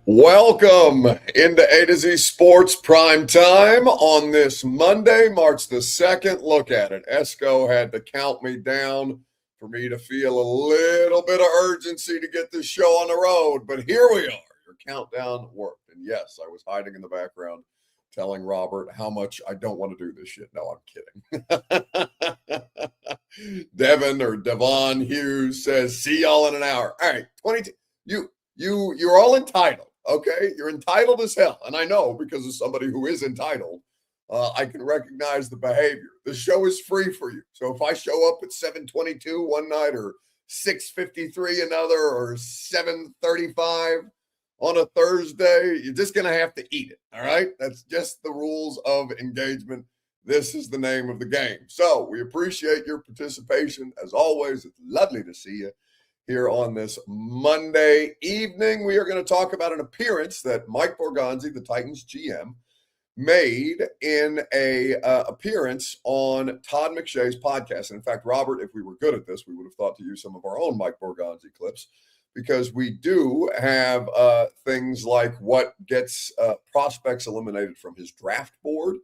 Welcome into A to Z Sports Prime Time on this Monday, March the 2nd. Look at it. Esco had to count me down for me to feel a little bit of urgency to get this show on the road. But here we are. Your countdown worked. And yes, I was hiding in the background telling Robert how much I don't want to do this shit. No, I'm kidding. Devon Hughes says, see y'all in an hour. All right, 22. You're all entitled. Okay, you're entitled as hell. And I know because of somebody who is entitled, I can recognize the behavior. The show is free for you. So if I show up at 7:22 one night or 6:53 another or 7:35 on a Thursday, you're just going to have to eat it. All right. That's just the rules of engagement. This is the name of the game. So we appreciate your participation. As always, it's lovely to see you here on this Monday evening. We are going to talk about an appearance that Mike Borgonzi, the Titans GM, made in a appearance on Todd McShay's podcast. And in fact, Robert, if we were good at this, we would have thought to use some of our own Mike Borgonzi clips, because we do have things like what gets prospects eliminated from his draft board.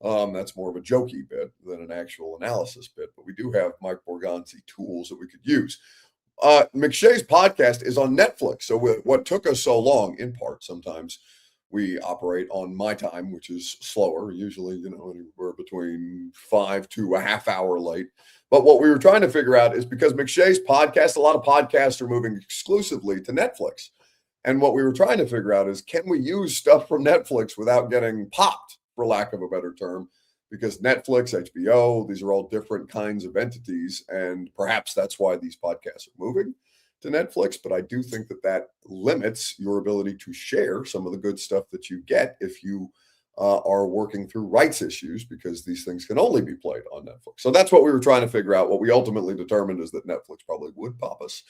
That's more of a jokey bit than an actual analysis bit, but we do have Mike Borgonzi tools that we could use. McShay's podcast is on Netflix. So what took us so long, in part, sometimes we operate on my time, which is slower, usually, anywhere between 5 to a half hour late. But what we were trying to figure out is because McShay's podcast, a lot of podcasts are moving exclusively to Netflix. And what we were trying to figure out is, can we use stuff from Netflix without getting popped, for lack of a better term? Because Netflix, HBO, these are all different kinds of entities. And perhaps that's why these podcasts are moving to Netflix. But I do think that limits your ability to share some of the good stuff that you get if you are working through rights issues, because these things can only be played on Netflix. So that's what we were trying to figure out. What we ultimately determined is that Netflix probably would pop us.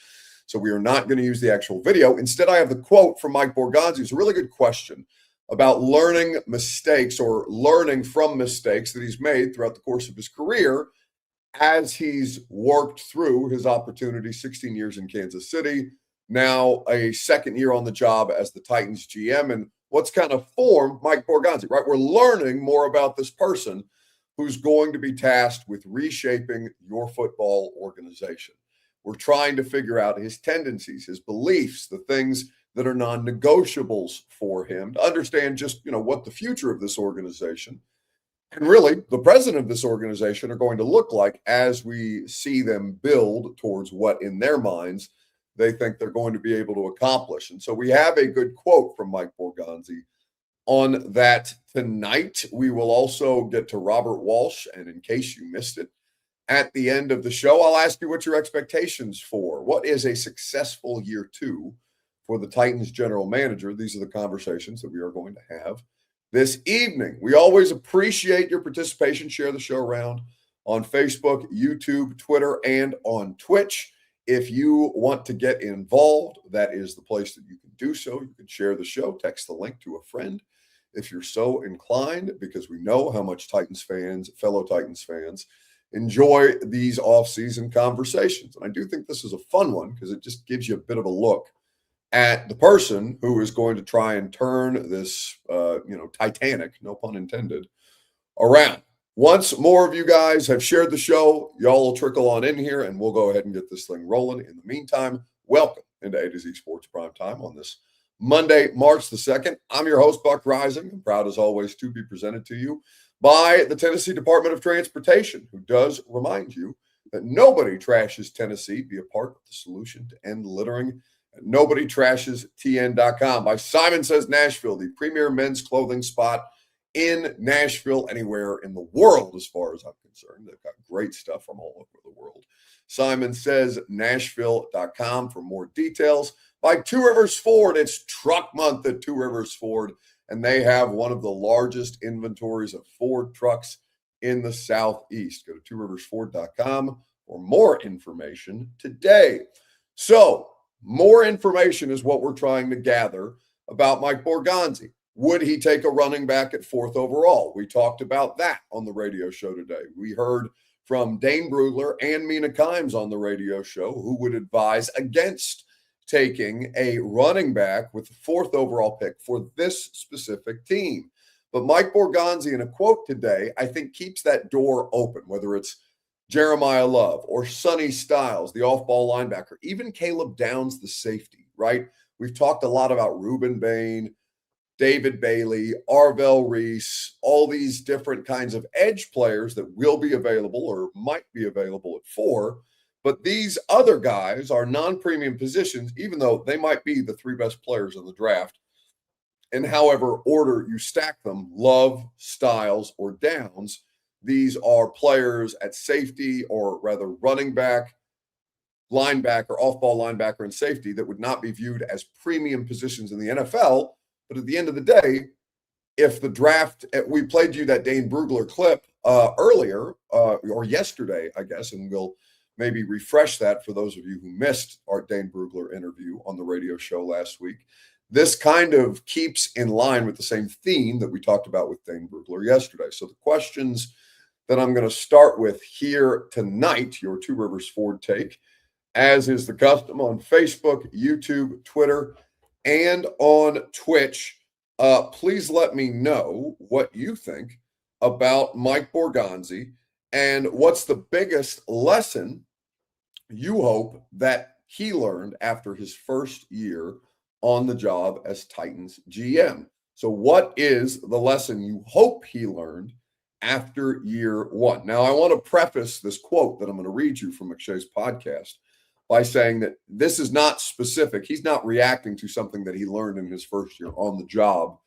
So we are not going to use the actual video. Instead, I have the quote from Mike Borgonzi. It's a really good question about learning mistakes or learning from mistakes that he's made throughout the course of his career as he's worked through his opportunity, 16 years in Kansas City, now a second year on the job as the Titans GM, and what's kind of formed Mike Borgonzi, right? We're learning more about this person who's going to be tasked with reshaping your football organization. We're trying to figure out his tendencies, his beliefs, the things that are non-negotiables for him, to understand just, what the future of this organization and really the president of this organization are going to look like as we see them build towards what in their minds they think they're going to be able to accomplish. And so we have a good quote from Mike Borgonzi on that tonight. We will also get to Robert Walsh, and in case you missed it, at the end of the show, I'll ask you what your expectations for what is a successful year two for the Titans general manager. These are the conversations that we are going to have this evening. We always appreciate your participation. Share the show around on Facebook, YouTube, Twitter, and on Twitch. If you want to get involved, that is the place that you can do so. You can share the show, text the link to a friend if you're so inclined, because we know how much Titans fans, fellow Titans fans, enjoy these off-season conversations. And I do think this is a fun one because it just gives you a bit of a look at the person who is going to try and turn this, Titanic, no pun intended, around. Once more of you guys have shared the show, y'all will trickle on in here, and we'll go ahead and get this thing rolling. In the meantime, welcome into A to Z Sports Prime Time on this Monday, March the 2nd. I'm your host, Buck Rising. I'm proud, as always, to be presented to you by the Tennessee Department of Transportation, who does remind you that nobody trashes Tennessee. Be a part of the solution to end littering. Nobody trashes TN.com. By Simon Says Nashville, the premier men's clothing spot in Nashville, anywhere in the world, as far as I'm concerned. They've got great stuff from all over the world. Simon Says Nashville.com for more details. By Two Rivers Ford, it's truck month at Two Rivers Ford, and they have one of the largest inventories of Ford trucks in the Southeast. Go to tworiversford.com for more information today. So, more information is what we're trying to gather about Mike Borgonzi. Would he take a running back at 4th overall? We talked about that on the radio show today. We heard from Dane Brugler and Mina Kimes on the radio show, who would advise against taking a running back with the fourth overall pick for this specific team. But Mike Borgonzi, in a quote today, I think keeps that door open, whether it's Jeremiah Love or Sonny Styles, the off-ball linebacker, even Caleb Downs, the safety, right? We've talked a lot about Reuben Bain, David Bailey, Arvell Reese, all these different kinds of edge players that will be available or might be available at 4. But these other guys are non-premium positions, even though they might be the 3 best players in the draft. And however order you stack them, Love, Styles, or Downs, these are players at safety, or rather running back, linebacker, off-ball linebacker, and safety that would not be viewed as premium positions in the NFL. But at the end of the day, if the draft, we played you that Dane Brugler clip earlier, or yesterday, I guess, and we'll maybe refresh that for those of you who missed our Dane Brugler interview on the radio show last week. This kind of keeps in line with the same theme that we talked about with Dane Brugler yesterday. So the questions that I'm going to start with here tonight, your Two Rivers Ford take, as is the custom on Facebook, YouTube, Twitter, and on Twitch. Please let me know what you think about Mike Borgonzi and what's the biggest lesson you hope that he learned after his first year on the job as Titans GM. So what is the lesson you hope he learned after year 1? Now, I want to preface this quote that I'm going to read you from McShay's podcast by saying that this is not specific. He's not reacting to something that he learned in his first year on the job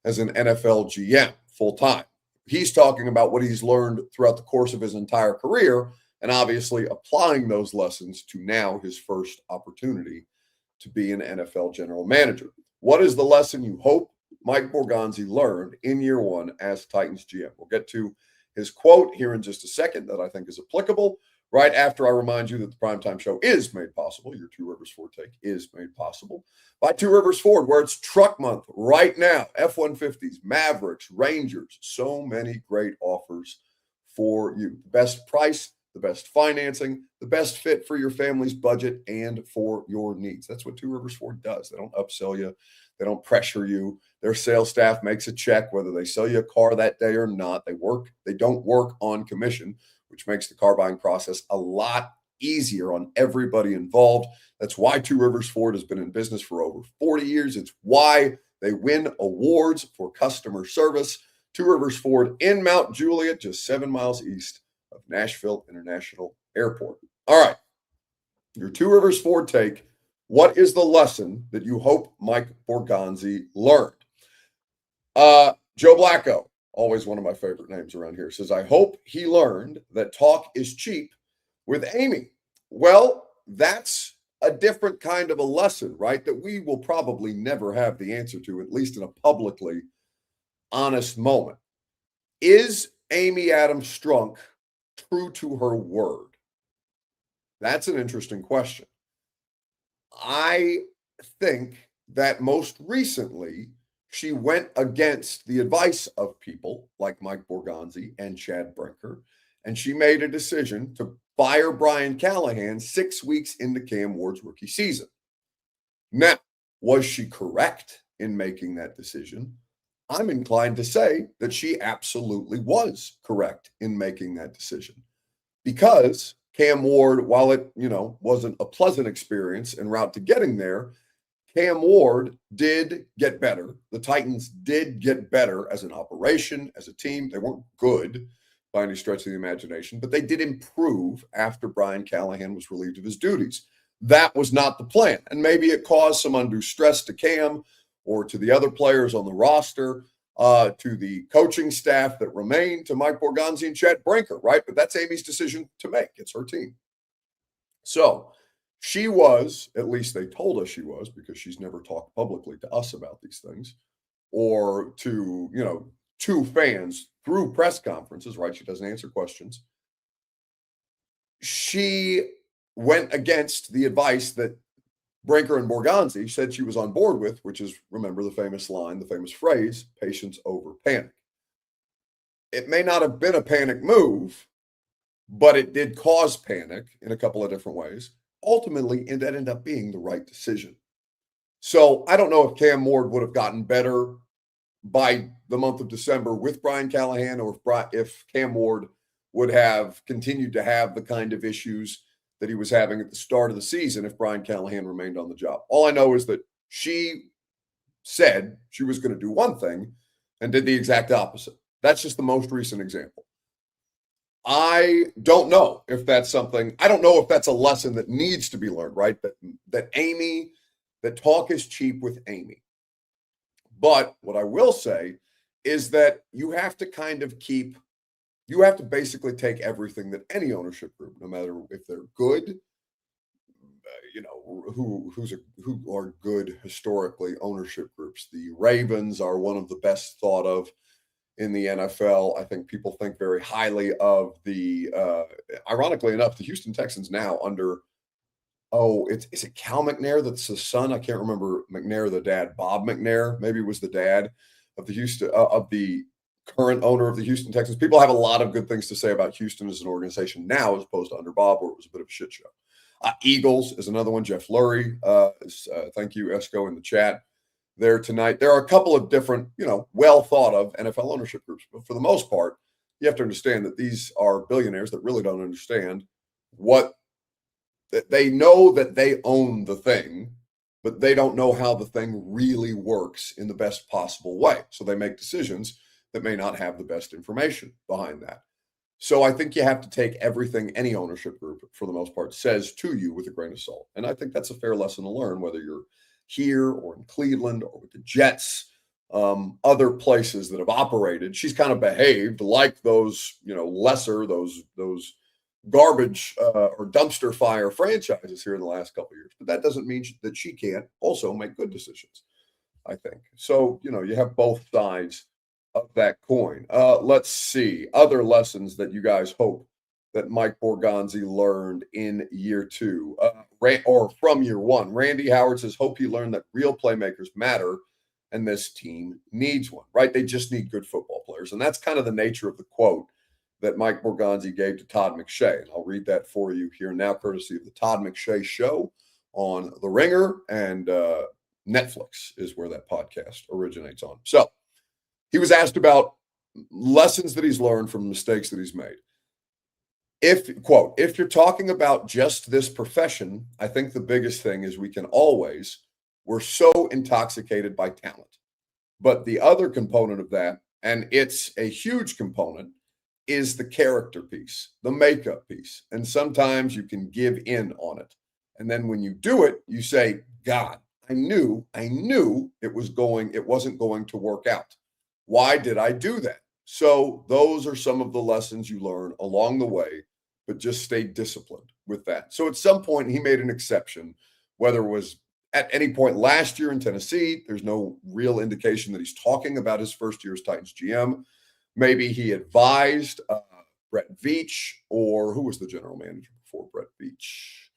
as an NFL GM full-time. He's talking about what he's learned throughout the course of his entire career and obviously applying those lessons to now his first opportunity to be an NFL general manager. What is the lesson you hope Mike Borgonzi learned in year 1 as Titans GM? We'll get to his quote here in just a second that I think is applicable, right after I remind you that the Primetime Show is made possible. Your Two Rivers Ford take is made possible by Two Rivers Ford, where it's truck month right now. F-150s, Mavericks, Rangers, so many great offers for you. The best price, the best financing, the best fit for your family's budget and for your needs. That's what Two Rivers Ford does. They don't upsell you. They don't pressure you. Their sales staff makes a check whether they sell you a car that day or not. They don't work on commission, which makes the car buying process a lot easier on everybody involved. That's why Two Rivers Ford has been in business for over 40 years. It's why they win awards for customer service. Two Rivers Ford in Mount Juliet, just 7 miles east of Nashville International Airport. All right, your Two Rivers Ford take. What is the lesson that you hope Mike Borgonzi learned? Joe Blacko, always one of my favorite names around here, says, I hope he learned that talk is cheap with Amy. Well, that's a different kind of a lesson, right? That we will probably never have the answer to, at least in a publicly honest moment. Is Amy Adams Strunk true to her word? That's an interesting question. I think that most recently she went against the advice of people like Mike Borgonzi and Chad Brinker, and she made a decision to fire Brian Callahan 6 weeks into Cam Ward's rookie season. Now, was she correct in making that decision? I'm inclined to say that she absolutely was correct in making that decision, because Cam Ward, while it, wasn't a pleasant experience en route to getting there, Cam Ward did get better. The Titans did get better as an operation, as a team. They weren't good by any stretch of the imagination, but they did improve after Brian Callahan was relieved of his duties. That was not the plan. And maybe it caused some undue stress to Cam or to the other players on the roster, to the coaching staff that remained, to Mike Borgonzi and Chad Brinker, right? But that's Amy's decision to make. It's her team. So she was, at least they told us she was, because she's never talked publicly to us about these things or to fans through press conferences, right? She doesn't answer questions. She went against the advice that Brinker and Borgonzi said she was on board with, which is, remember the famous line, the famous phrase, patience over panic. It may not have been a panic move, but it did cause panic in a couple of different ways. ultimately, and that ended up being the right decision. So I don't know if Cam Ward would have gotten better by the month of December with Brian Callahan, or if Cam Ward would have continued to have the kind of issues that he was having at the start of the season if Brian Callahan remained on the job. All I know is that she said she was going to do one thing and did the exact opposite. That's just the most recent example. I don't know if that's something, I don't know if that's a lesson that needs to be learned, right? That talk is cheap with Amy. But what I will say is that you have to basically take everything that any ownership group, no matter if they're good, who are good historically ownership groups. The Ravens are one of the best thought of in the NFL. I think people think very highly of ironically enough, the Houston Texans now under, is it Cal McNair that's the son? I can't remember McNair, the dad. Bob McNair, maybe was the dad of the current owner of the Houston Texans. People have a lot of good things to say about Houston as an organization now, as opposed to under Bob, where it was a bit of a shit show. Eagles is another one. Jeff Lurie, thank you, Esco, in the chat there tonight. There are a couple of different, well thought of NFL ownership groups, but for the most part, you have to understand that these are billionaires that really don't understand they know that they own the thing, but they don't know how the thing really works in the best possible way. So they make decisions that may not have the best information behind that. So I think you have to take everything any ownership group, for the most part, says to you with a grain of salt. And I think that's a fair lesson to learn, whether you're here or in Cleveland or with the Jets, other places that have operated. She's kind of behaved like those, those garbage or dumpster fire franchises here in the last couple of years. But that doesn't mean that she can't also make good decisions, I think. So, you have both sides of that coin. Let's see. Other lessons that you guys hope that Mike Borgonzi learned in year two, or from year one. Randy Howard says, hope he learned that real playmakers matter and this team needs one, right? They just need good football players. And that's kind of the nature of the quote that Mike Borgonzi gave to Todd McShay. And I'll read that for you here now, courtesy of the Todd McShay Show on The Ringer, and Netflix is where that podcast originates on. So he was asked about lessons that he's learned from mistakes that he's made. If you're talking about just this profession, I think the biggest thing is we're so intoxicated by talent. But the other component of that, and it's a huge component, is the character piece, the makeup piece. And sometimes you can give in on it. And then when you do it, you say, God, I knew it wasn't going to work out. Why did I do that? So those are some of the lessons you learn along the way, but just stay disciplined with that. So at some point he made an exception, whether it was at any point last year in Tennessee. There's no real indication that he's talking about his first year as Titans GM. Maybe he advised Brett Veach, or who was the general manager before Brett Veach?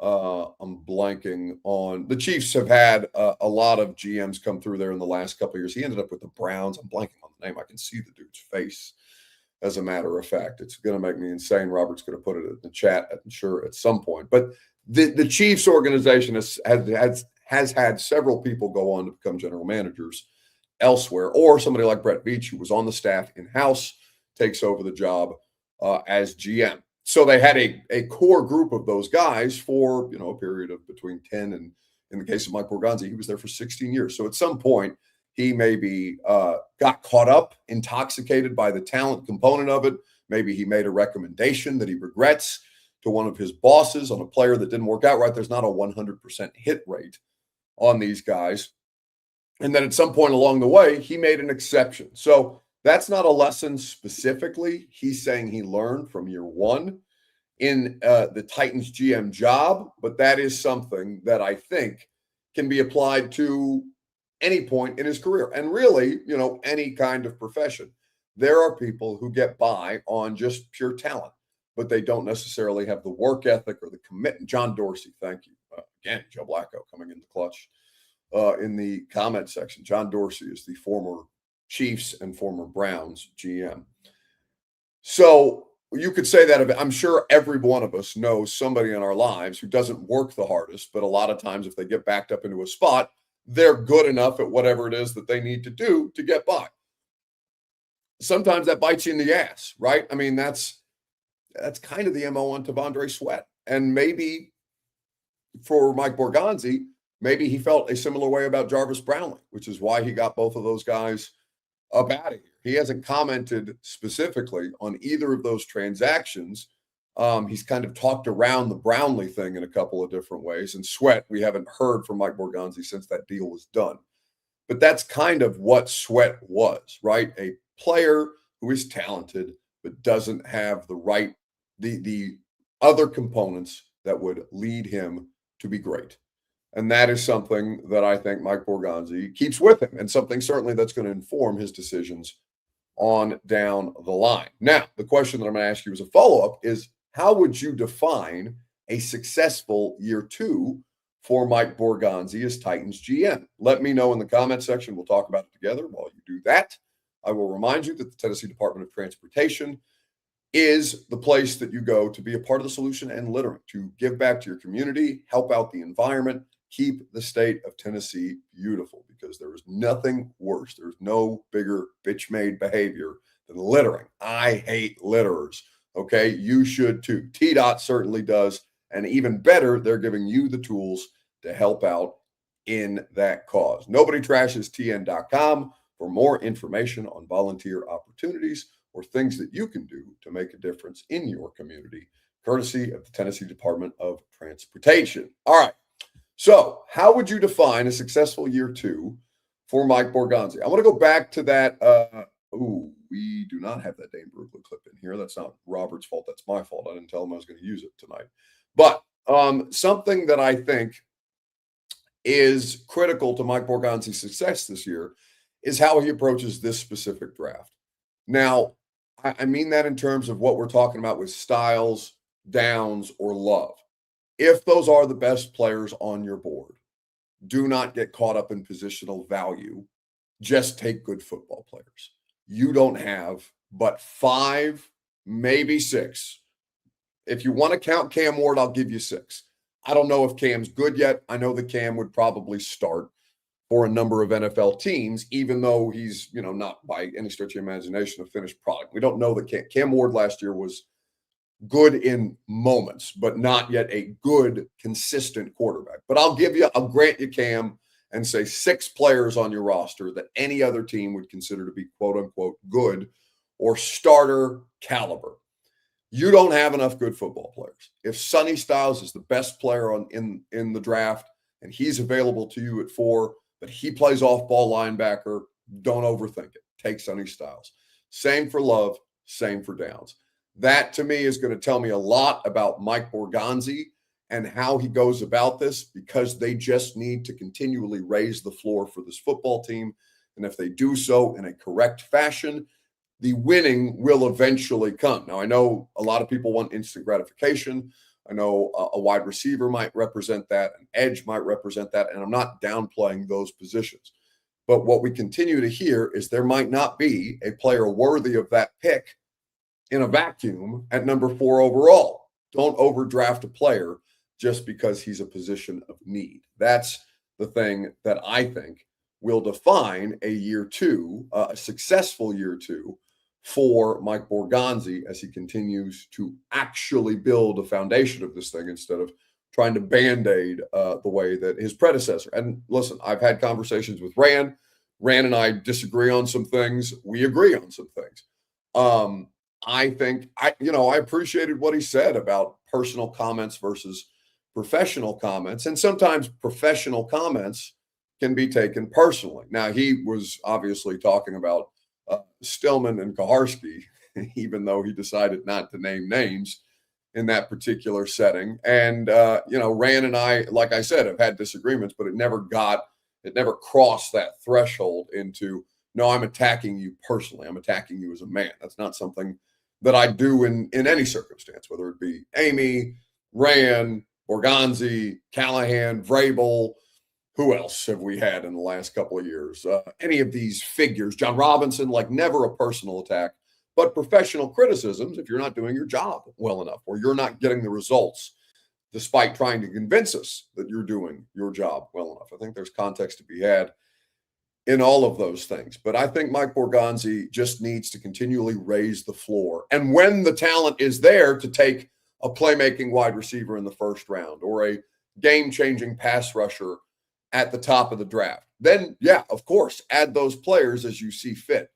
I'm blanking on. The Chiefs have had a lot of GMs come through there in the last couple of years. He ended up with the Browns. I'm blanking on the name. I can see the dude's face, as a matter of fact. It's going to make me insane. Robert's going to put it in the chat, I'm sure, at some point. But the Chiefs organization has had several people go on to become general managers elsewhere, or somebody like Brett Veach, who was on the staff in-house, takes over the job as GM. So they had a core group of those guys for, a period of between 10 and, in the case of Mike Borgonzi, he was there for 16 years. So at some point, he maybe got caught up, intoxicated by the talent component of it. Maybe he made a recommendation that he regrets to one of his bosses on a player that didn't work out right. There's not a 100% hit rate on these guys. And then at some point along the way, he made an exception. So that's not a lesson specifically. He's saying he learned from year one in the Titans GM job, but that is something that I think can be applied to any point in his career, and really, any kind of profession. There are people who get by on just pure talent, but they don't necessarily have the work ethic or the commitment. John Dorsey, thank you. Again, Joe Blacko coming in the clutch in the comment section. John Dorsey is the former Chiefs and former Browns GM. So you could say that I'm sure every one of us knows somebody in our lives who doesn't work the hardest, but a lot of times if they get backed up into a spot, they're good enough at whatever it is that they need to do to get by. Sometimes that bites you in the ass, right? I mean, that's kind of the MO on Tavondre Sweat. And maybe for Mike Borgonzi, maybe he felt a similar way about Jarvis Brownlee, which is why he got both of those guys up out of here. He hasn't commented specifically on either of those transactions. He's kind of talked around the Brownlee thing in a couple of different ways. And Sweat, we haven't heard from Mike Borgonzi since that deal was done. But that's kind of what Sweat was, right? A player who is talented but doesn't have the other components that would lead him to be great. And that is something that I think Mike Borgonzi keeps with him, and something certainly that's going to inform his decisions on down the line. Now, the question that I'm going to ask you as a follow-up is, how would you define a successful year two for Mike Borgonzi as Titans GM? Let me know in the comment section. We'll talk about it together. While you do that, I will remind you that the Tennessee Department of Transportation is the place that you go to be a part of the solution and littering, to give back to your community, help out the environment, keep the state of Tennessee beautiful, because there is nothing worse. There's no bigger bitch-made behavior than littering. I hate litterers. Okay, you should too. TDOT certainly does. And even better, they're giving you the tools to help out in that cause. NobodyTrashesTN.com for more information on volunteer opportunities or things that you can do to make a difference in your community, courtesy of the Tennessee Department of Transportation. All right. So how would you define a successful year two for Mike Borgonzi? I want to go back to that. We do not have that Dane Brugler clip in here. That's not Robert's fault. That's my fault. I didn't tell him I was going to use it tonight. But something that I think is critical to Mike Borgonzi's success this year is how he approaches this specific draft. Now, I mean that in terms of what we're talking about with Styles, Downs, or Love. If those are the best players on your board, do not get caught up in positional value. Just take good football players. You don't have but 5, maybe 6. If you want to count Cam Ward, I'll give you 6. I don't know if Cam's good yet. I know that Cam would probably start for a number of NFL teams, even though he's, not by any stretch of imagination a finished product. We don't know that Cam Ward last year was good in moments, but not yet a good, consistent quarterback. But I'll grant you Cam and say 6 players on your roster that any other team would consider to be quote unquote good or starter caliber. You don't have enough good football players. If Sonny Styles is the best player in the draft and he's available to you at 4, but he plays off-ball linebacker, don't overthink it. Take Sonny Styles. Same for Love, same for Downs. That, to me, is going to tell me a lot about Mike Borgonzi and how he goes about this, because they just need to continually raise the floor for this football team. And if they do so in a correct fashion, the winning will eventually come. Now, I know a lot of people want instant gratification. I know a wide receiver might represent that, an edge might represent that, and I'm not downplaying those positions. But what we continue to hear is there might not be a player worthy of that pick in a vacuum at number 4 overall. Don't overdraft a player just because he's a position of need. That's the thing that I think will define a year two, a successful year two for Mike Borgonzi as he continues to actually build a foundation of this thing instead of trying to Band-Aid the way that his predecessor. And listen, I've had conversations with Rand. Rand and I disagree on some things. We agree on some things. I think I appreciated what he said about personal comments versus professional comments. And sometimes professional comments can be taken personally. Now, he was obviously talking about Stillman and Kaharski, even though he decided not to name names in that particular setting. And, Rand and I, like I said, have had disagreements, but it never crossed that threshold into, no, I'm attacking you personally. I'm attacking you as a man. That's not something that I do in any circumstance, whether it be Amy, Rand, Borgonzi, Callahan, Vrabel. Who else have we had in the last couple of years? Any of these figures, John Robinson, never a personal attack, but professional criticisms if you're not doing your job well enough or you're not getting the results despite trying to convince us that you're doing your job well enough. I think there's context to be had in all of those things. But I think Mike Borgonzi just needs to continually raise the floor. And when the talent is there to take a playmaking wide receiver in the first round or a game-changing pass rusher at the top of the draft, then, yeah, of course, add those players as you see fit.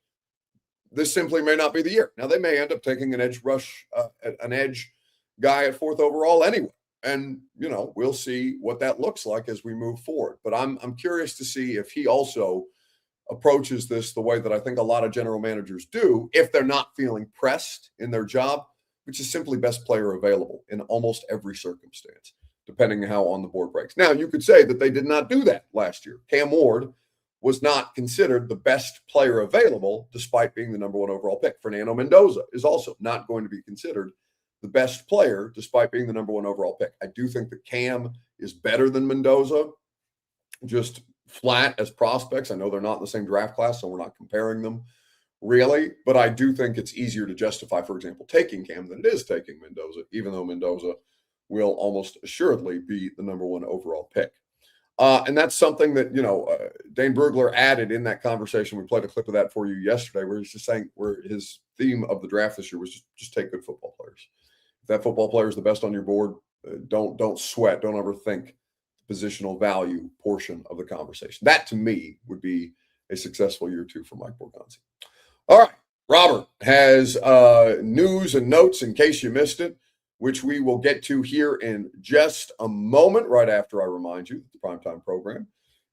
This simply may not be the year. Now, they may end up taking an edge guy at 4th overall anyway. And, we'll see what that looks like as we move forward. But I'm curious to see if he also approaches this the way that I think a lot of general managers do if they're not feeling pressed in their job, which is simply best player available in almost every circumstance, depending on how on the board breaks. Now, you could say that they did not do that last year. Cam Ward was not considered the best player available despite being the number 1 overall pick. Fernando Mendoza is also not going to be considered the best player despite being the number 1 overall pick. I do think that Cam is better than Mendoza, just flat as prospects. I know they're not in the same draft class, so we're not comparing them really, but I do think it's easier to justify, for example, taking Cam than it is taking Mendoza, even though Mendoza will almost assuredly be the number 1 overall pick. And that's something that, Dane Brugler added in that conversation. We played a clip of that for you yesterday where he's just saying where his theme of the draft this year was just take good football players. If that football player is the best on your board, don't sweat, don't overthink positional value portion of the conversation. That, to me, would be a successful year 2 for Mike Borgonzi. All right. Robert has news and notes in case you missed it, which we will get to here in just a moment, right after I remind you that the Primetime program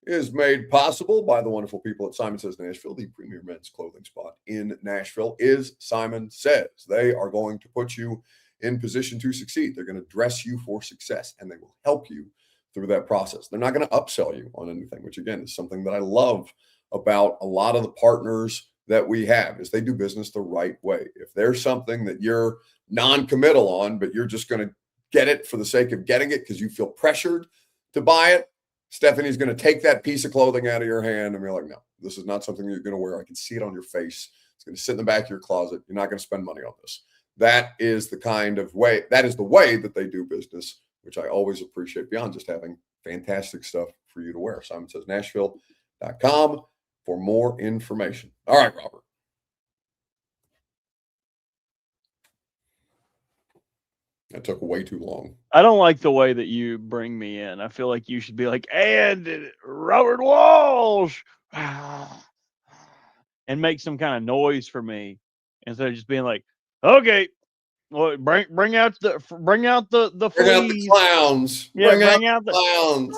is made possible by the wonderful people at Simon Says Nashville. The premier men's clothing spot in Nashville is Simon Says. They are going to put you in position to succeed. They're going to dress you for success, and they will help you through that process. They're not going to upsell you on anything, which again is something that I love about a lot of the partners that we have, is they do business the right way. If there's something that you're non-committal on, but you're just going to get it for the sake of getting it because you feel pressured to buy it, Stephanie's going to take that piece of clothing out of your hand and be like, no, this is not something you're going to wear. I can see it on your face. It's going to sit in the back of your closet. You're not going to spend money on this. That is the way that they do business, which I always appreciate beyond just having fantastic stuff for you to wear. Simon Says Nashville.com for more information. All right, Robert. That took way too long. I don't like the way that you bring me in. I feel like you should be like, and Robert Walsh, and make some kind of noise for me instead of just being like, okay, well, bring out the fleas. Bring out the clowns. Yeah, bring out the clowns.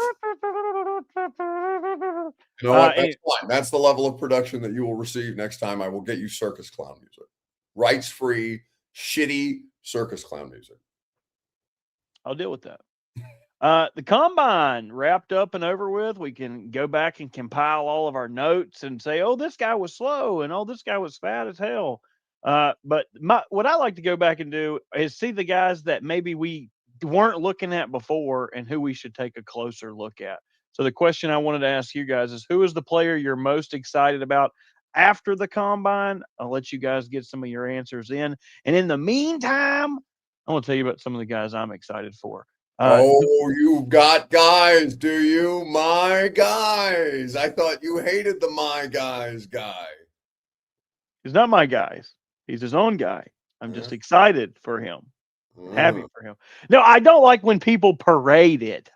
You know what? That's fine. That's the level of production that you will receive next time. I will get you circus clown music. Rights-free, shitty circus clown music. I'll deal with that. The combine wrapped up and over with. We can go back and compile all of our notes and say, oh, this guy was slow and oh, this guy was fat as hell. But what I like to go back and do is see the guys that maybe we weren't looking at before and who we should take a closer look at. So the question I wanted to ask you guys is, who is the player you're most excited about after the combine? I'll let you guys get some of your answers in. And in the meantime, I want to tell you about some of the guys I'm excited for. You got guys, do you? My guys. I thought you hated the my guys guy. He's not my guys. He's his own guy. I'm just excited for him. Happy for him. No, I don't like when people parade it.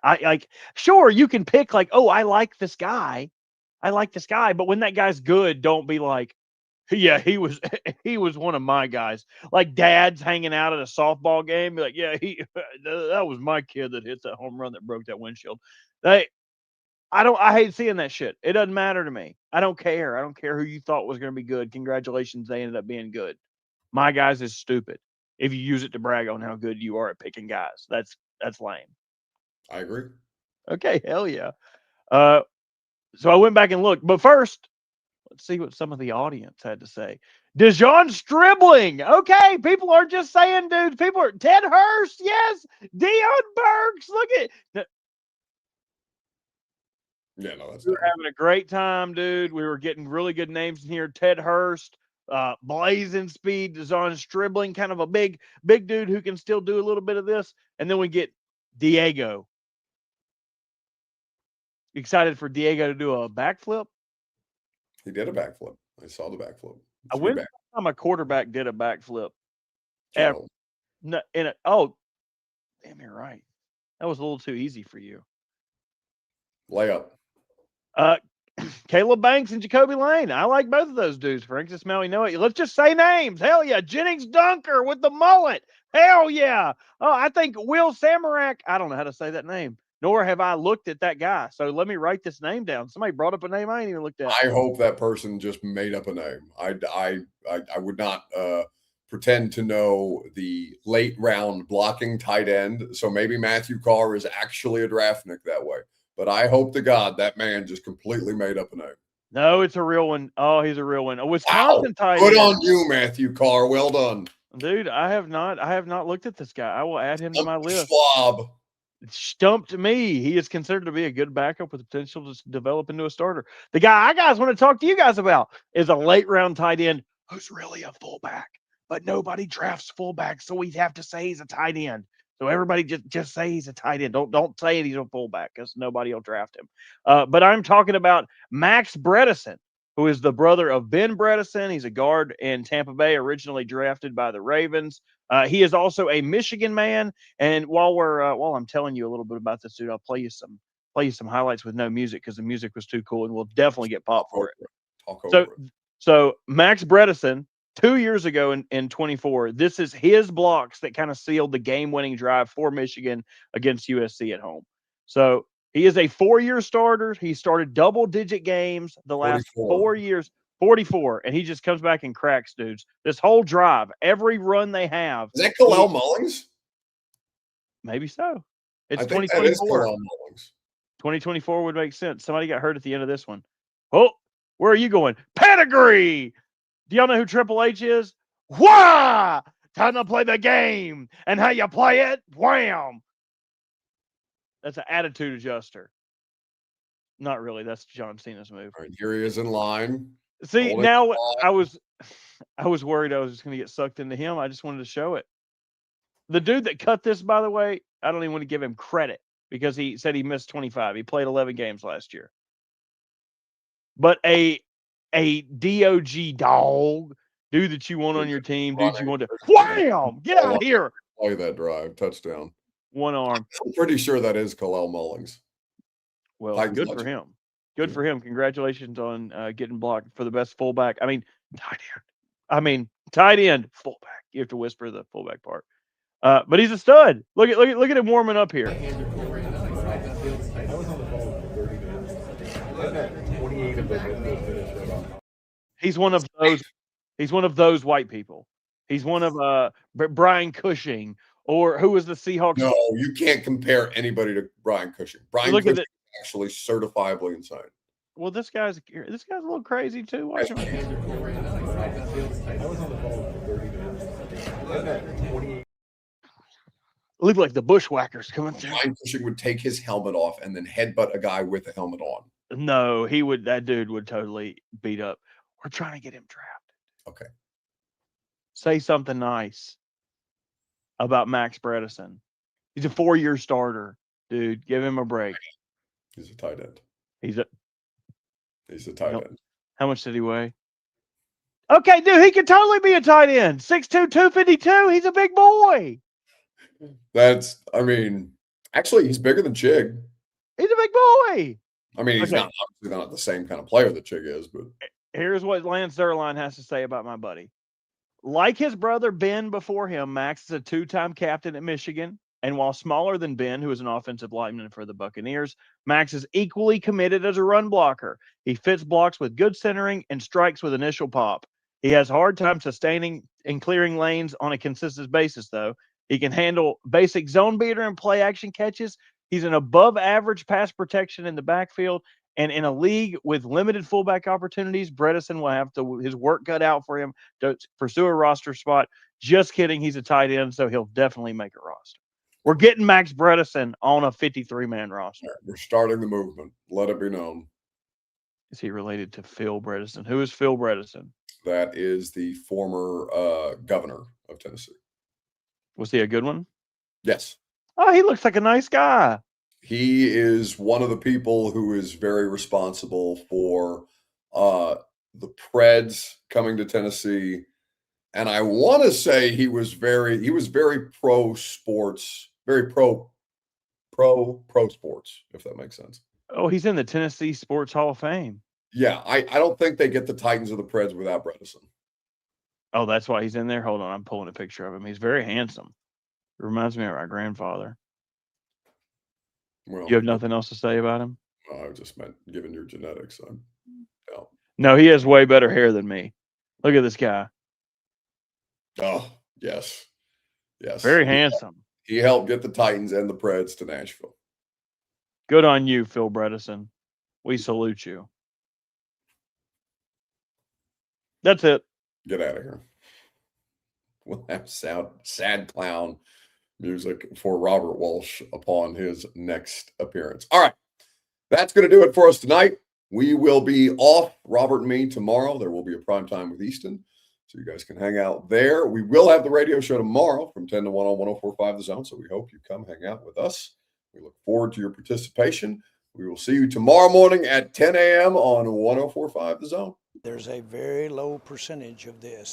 Sure, you can pick like, oh, I like this guy. But when that guy's good, don't be like, yeah, he was one of my guys. Like dads hanging out at a softball game, be like, yeah, that was my kid that hit that home run that broke that windshield. I hate seeing that shit. It doesn't matter to me. I don't care. I don't care who you thought was going to be good. Congratulations, they ended up being good. My guys is stupid. If you use it to brag on how good you are at picking guys, that's lame. I agree. Okay, hell yeah. So I went back and looked, but first, let's see what some of the audience had to say. Dijon Stribling. Okay, people are just saying, dude. People are Ted Hurst. Yes, Dion Burks. Look at. Yeah, no, that's. We were having a great time, dude. We were getting really good names in here. Ted Hurst. blazing speed, Deshaun Stribling, kind of a big dude who can still do a little bit of this. And then we get Diego. Excited for Diego to do a backflip? He did a backflip. I saw the backflip. When's the time a quarterback did a backflip? Ever. No, damn, you're right. That was a little too easy for you. Layup. Caleb Banks and Jacoby Lane. I like both of those dudes, Frank. Just now we know it. Let's just say names. Hell yeah. Jennings Dunker with the mullet. Hell yeah. Oh, I think Will Samarak. I don't know how to say that name, nor have I looked at that guy. So let me write this name down. Somebody brought up a name I ain't even looked at. I hope that person just made up a name. I would not pretend to know the late round blocking tight end. So maybe Matthew Carr is actually a draftnik that way. But I hope to God that man just completely made up a name. No, it's a real one. Oh, he's a real one. A Wisconsin tight end. Good on you, Matthew Carr. Well done. Dude, I have not looked at this guy. I will add him to my list. Schwab. Stumped me. He is considered to be a good backup with the potential to develop into a starter. The guy I guys want to talk to you guys about is a late round tight end who's really a fullback, but nobody drafts fullbacks, so we have to say he's a tight end. So everybody just say he's a tight end. Don't say he's a fullback because nobody will draft him. But I'm talking about Max Bredesen, who is the brother of Ben Bredesen. He's a guard in Tampa Bay, originally drafted by the Ravens. He is also a Michigan man. And while I'm telling you a little bit about this dude, I'll play you some highlights with no music because the music was too cool, and we'll definitely get popped for it. So Max Bredesen, 2 years ago in 24, this is his blocks that kind of sealed the game-winning drive for Michigan against USC at home. So he is a 4-year starter. He started double-digit games the last 4 years, 44, and he just comes back and cracks dudes. This whole drive, every run they have. Is that Kalel Mullings? Maybe so. It's 2024. That is Kalel Mullings. 2024 would make sense. Somebody got hurt at the end of this one. Oh, where are you going? Pedigree! Do y'all know who Triple H is? Wah! Time to play the game. And how you play it? Wham! That's an attitude adjuster. Not really. That's John Cena's move. All right, here he is in line. See, now I was worried I was just going to get sucked into him. I just wanted to show it. The dude that cut this, by the way, I don't even want to give him credit because he said he missed 25. He played 11 games last year. But a DOG dog, dude that you want on your team, dude you want to wham! Get out of here. Play that drive. Touchdown. One arm. I'm pretty sure that is Kalel Mullings. Well, good for him. Good for him. Congratulations on getting blocked for the best fullback. I mean, tight end, fullback. You have to whisper the fullback part. But he's a stud. Look at him warming up here. He's one of those. He's one of those white people. He's one of Brian Cushing, or who was the Seahawks? No, you can't compare anybody to Brian Cushing. Brian Cushing is actually certifiably insane. Well, this guy's a little crazy too. Watch him. Look like the bushwhackers coming through. Brian Cushing would take his helmet off and then headbutt a guy with a helmet on. No, he would. That dude would totally beat up. We're trying to get him drafted. Okay. Say something nice about Max Bredesen. He's a 4-year starter, dude. Give him a break. He's a tight end. He's a tight end. How much did he weigh? Okay, dude, he could totally be a tight end. 6'2", 252. He's a big boy. Actually, he's bigger than Chig. He's a big boy. I mean, he's obviously not the same kind of player that Chig is, but here's what Lance Zierlein has to say about my buddy. Like his brother Ben before him, Max is a 2-time captain at Michigan. And while smaller than Ben, who is an offensive lineman for the Buccaneers, Max is equally committed as a run blocker. He fits blocks with good centering and strikes with initial pop. He has a hard time sustaining and clearing lanes on a consistent basis, though. He can handle basic zone beater and play action catches. He's an above average pass protection in the backfield. And in a league with limited fullback opportunities, Bredesen will have his work cut out for him to pursue a roster spot. Just kidding. He's a tight end, so he'll definitely make a roster. We're getting Max Bredesen on a 53-man roster. We're starting the movement. Let it be known. Is he related to Phil Bredesen? Who is Phil Bredesen? That is the former governor of Tennessee. Was he a good one? Yes. Oh, he looks like a nice guy. He is one of the people who is very responsible for the Preds coming to Tennessee. And I want to say he was very pro sports, very pro sports, if that makes sense. Oh, he's in the Tennessee Sports Hall of Fame. Yeah, I don't think they get the Titans or the Preds without Bredesen. Oh, that's why he's in there. Hold on, I'm pulling a picture of him. He's very handsome. Reminds me of our grandfather. Well, You have nothing else to say about him? I just meant given your genetics. No, he has way better hair than me. Look at this guy. Oh, yes. Very handsome. He helped get the Titans and the Preds to Nashville. Good on you, Phil Bredesen. We salute you. That's it. Get out of here. We'll have sad clown music for Robert Walsh upon his next appearance. All right. That's going to do it for us tonight. We will be off, Robert and me, tomorrow. There will be a prime time with Easton, so you guys can hang out there. We will have the radio show tomorrow from 10 to 1 on 104.5 The Zone, so we hope you come hang out with us. We look forward to your participation. We will see you tomorrow morning at 10 a.m. on 104.5 The Zone. There's a very low percentage of this.